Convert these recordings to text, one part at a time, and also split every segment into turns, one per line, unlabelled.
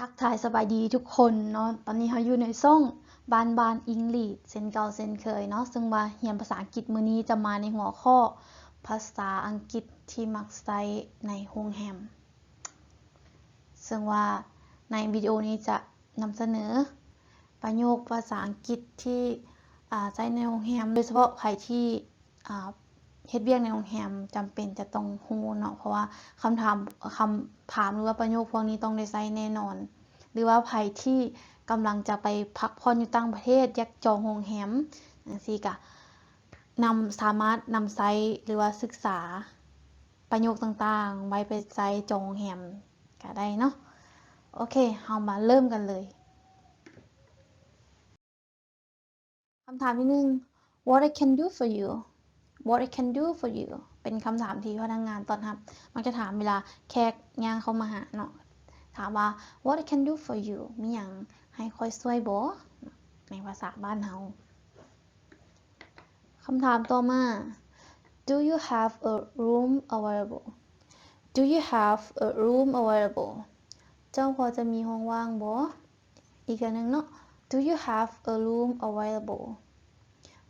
ทักทายสบายดีทุกคนเนาะตอนนี้เราอยู่ในช่องบานอิงลิชเช่นเก่าเช่นเคยเนาะซึ่งว่าเรียนภาษาอังกฤษมื้อนี้จะมาในหัวข้อภาษาอังกฤษที่มักใช้ในโรงแรมซึ่งว่าในวิดีโอนี้จะนำเสนอประโยคภาษาอังกฤษที่ใช้ในโรงแรมโดยเฉพาะใครที่เฮ็ดเวียกในโรงแรมจำเป็นจะต้องรู้เนาะเพราะว่าคำถามหรือว่าประโยคพวกนี้ต้องได้ใช้แน่นอนหรือว่าใครที่กำลังจะไปพักผ่อนอยู่ต่างประเทศอยากจองโรงแรมจังซี่ก็สามารถนำใช้หรือว่าศึกษาประโยคต่างๆไว้ไปใช้จองโรงแรมก็ได้เนาะโอเคเรามาเริ่มกันเลยคำถามที่1 What I can do for you What I can do for you เป็นคำถามที่พนักงานต้อนรับมักจะถามเวลาแขกย่างเข้ามาหาเนาะถามว่า What I can do for you มีหยังให้ค่อยช่วยบ่ในภาษาบ้านเฮาคำถามต่อมา Do you have a room available Do you have a room available เจ้าพอจะมีห้องว่างบ่อีกอันหนึ่งเนาะ Do you have a room available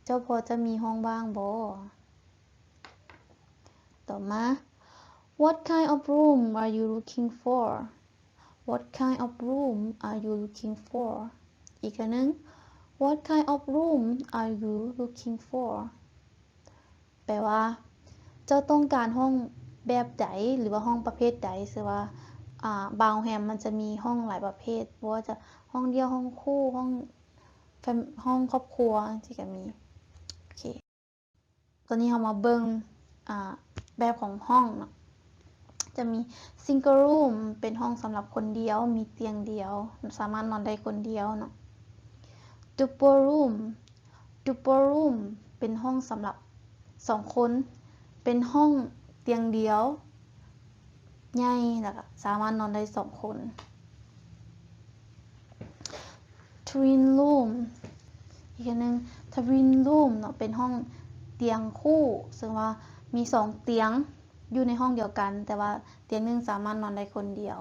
เจ้าพอจะมีห้องว่างบ่ต่อมา What kind of room are you looking for What kind of room are you looking for อีกอันหนึ่ง What kind of room are you looking for แปลว่าเจ้าต้องการห้องแบบใดหรือว่าห้องประเภทใดคือว่าบางโรงแรมมันจะมีห้องหลายประเภทเพราะว่าจะห้องเดียวห้องคู่ห้องครอบครัวที่ก็มีโอเคตอนนี้เรามาเบิ่งแบบของห้องเนาะจะมี single room เป็นห้องสำหรับคนเดียวมีเตียงเดียวสามารถนอนได้คนเดียวเนาะ double room double room เป็นห้องสำหรับ2คนเป็นห้องเตียงเดียวใหญ่แล้วก็สามารถนอนได้2คน twin room อีกอันนึง twin room เนาะเป็นห้องเตียงคู่ซึ่งว่ามี2เตียงอยู่ในห้องเดียวกันแต่ว่าเตียงนึงสามารถนอนได้คนเดียว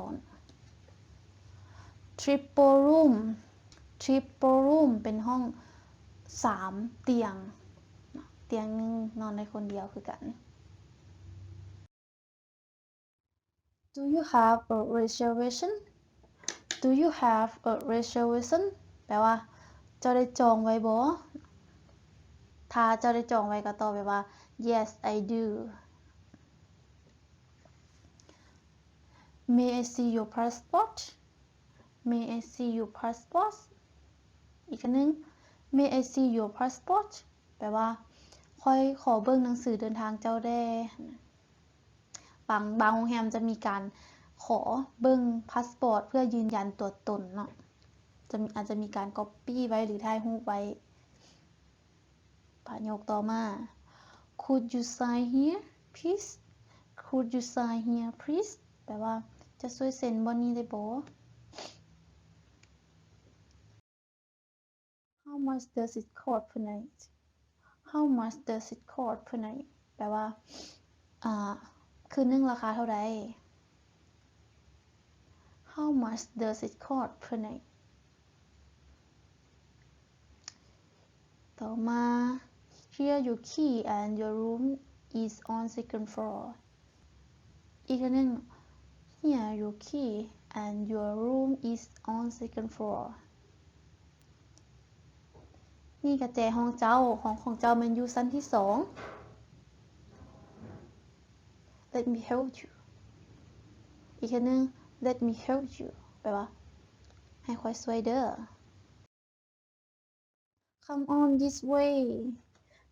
triple room triple room เป็นห้อง3เตียงเตียงนึงนอนได้คนเดียวคือกัน Do you have a reservation Do you have a reservation แปลว่าเจ้าได้จองไว้บ่ถ้าเจ้าได้จองไว้ก็ตอบไปว่า Yes I do May I see your passport May I see your passport อีกอันนึง May I see your passport แปลว่าค่อยขอเบิ่งหนังสือเดินทางเจ้าได้บางโรงแรมจะมีการขอเบิ่งพาสปอร์ตเพื่อยืนยันตัวตนเนาะอาจจะมีการก๊อปปี้ไว้หรือถ่ายรูปไว้ประโยคต่อมา Could you sign here please Could you sign here please แปลว่าจะช่วยเซ็นบ่นี้ได้บ่ How much does it cost per night How much does it cost per night แปลว่าคืนนึงราคาเท่าใด How much does it cost per night ต่อมา Here your key and your room is on second floor อีกอันหนึ่ง Here your key and your room is on second floor นี่กุญแจห้องเจ้าของเจ้ามันอยู่ชั้นที่2 Let me help you อีกอันหนึ่ง Let me help you แปลว่าให้ค่อยช่วยเด้อ Come on this way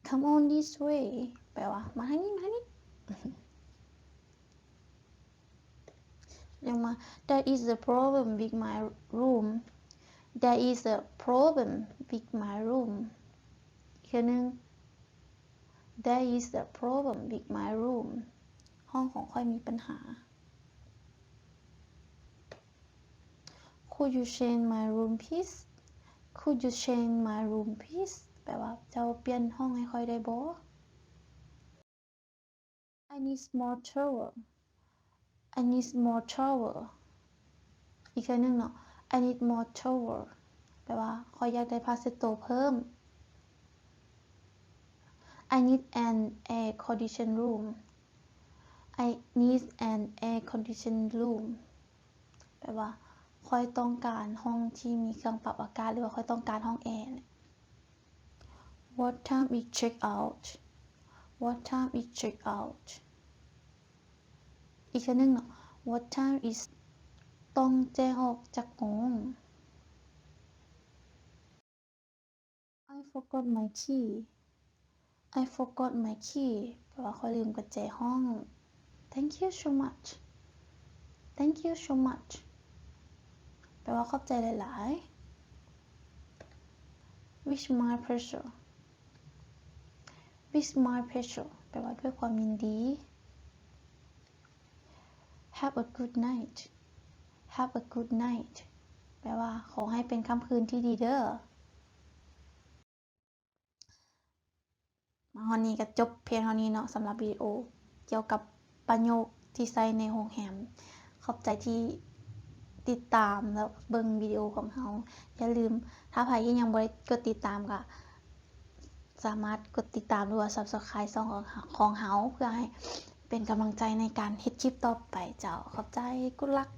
Come on this way แปลว่ามาทางนี้ยังมา There is a problem with my room There is a problem with my room อีกอันหนึ่ง There is a problem with my room ห้องของค่อยมีปัญหา Could you change my room please Could you change my room please แปลว่าเจ้าเปลี่ยนห้องให้ค่อยได้บ่ I need more towel I need more towel อีกครั้งหนึ่งเนาะ I need more towel แปลว่าขออยากได้ผ้าเช็ดตัวเพิ่ม I need an air conditioned room I need an air conditioned room แปลว่าค่อยต้องการห้องที่มีเครื่องปรับอากาศหรือว่าค่อยต้องการห้องแอร์ What time is check out What time is check out อีกครั้งหนึ่งเนาะ What time is ต้องแจ้งออกจากโมง I forgot my key I forgot my key แปลว่าข้อยลืมกุญแจห้อง Thank you so much Thank you so much แปลว่าขอบใจหลายๆ With my pleasure With my pleasure แปลว่าด้วยความยินดี Have a good night Have a good night แปลว่าขอให้เป็นค่ำคืนที่ดีเด้อมาฮอนนี้ก็จบเพียงเท่านี้เนาะสำหรับวิดีโอเกี่ยวกับประโยคที่ใช้ในโรงแรมขอบใจที่ติดตามแล้วเบิ่งวิดีโอของเราอย่าลืมถ้าใครที่ยังบ่ได้กดติดตามก็สามารถกดติดตามหรือว่า Subscribe ช่องของเราเพื่อให้เป็นกำลังใจในการเฮ็ดคลิปต่อไปเจ้าขอบใจ Good luck